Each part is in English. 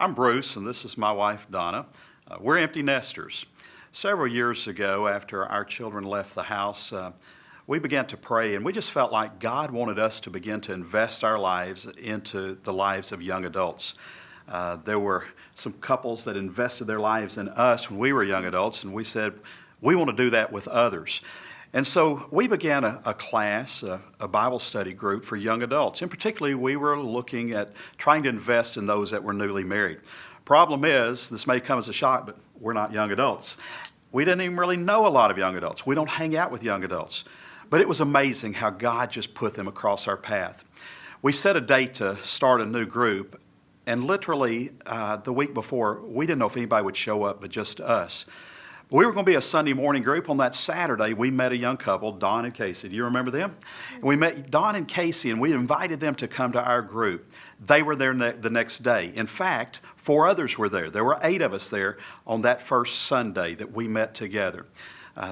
I'm Bruce, and this is my wife, Donna. We're empty nesters. Several years ago, after our children left the house, we began to pray, and we just felt like God wanted us to begin to invest our lives into the lives of young adults. There were some couples that invested their lives in us when we were young adults, and we said, we want to do that with others. And so we began a class, a Bible study group for young adults. And particularly, we were looking at trying to invest in those that were newly married. Problem is, this may come as a shock, but we're not young adults. We didn't even really know a lot of young adults. We don't hang out with young adults. But it was amazing how God just put them across our path. We set a date to start a new group, and literally the week before, we didn't know if anybody would show up but just us. We were going to be a Sunday morning group. On that Saturday, we met a young couple, Don and Casey. Do you remember them? And we met Don and Casey, and we invited them to come to our group. They were there the next day. In fact, 4 others were there. There were 8 of us there on that first Sunday that we met together.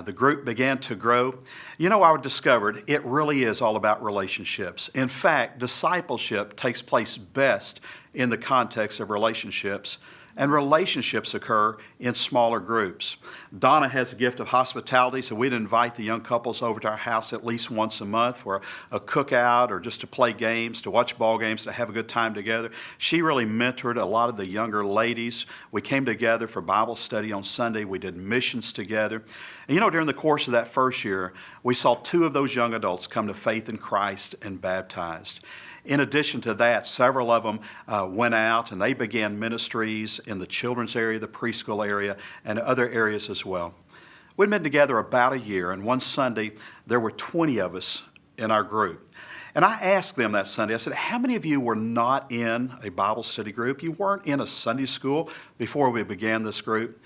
The group began to grow. You know, I discovered it really is all about relationships. In fact, discipleship takes place best in the context of relationships, and relationships occur in smaller groups. Donna has a gift of hospitality, so we'd invite the young couples over to our house at least once a month for a cookout or just to play games, to watch ball games, to have a good time together. She really mentored a lot of the younger ladies. We came together for Bible study on Sunday. We did missions together. And you know, during the course of that first year, we saw 2 of those young adults come to faith in Christ and baptized. In addition to that, several of them went out and they began ministries in the children's area, the preschool area, and other areas as well. We'd been together about a year, and one Sunday there were 20 of us in our group. And I asked them that Sunday, I said, how many of you were not in a Bible study group? You weren't in a Sunday school before we began this group?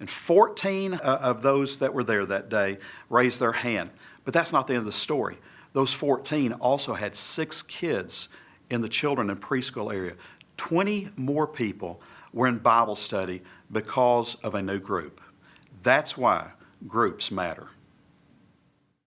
And 14 of those that were there that day raised their hand. But that's not the end of the story. Those 14 also had 6 kids in the children and preschool area. 20 more people were in Bible study because of a new group. That's why groups matter.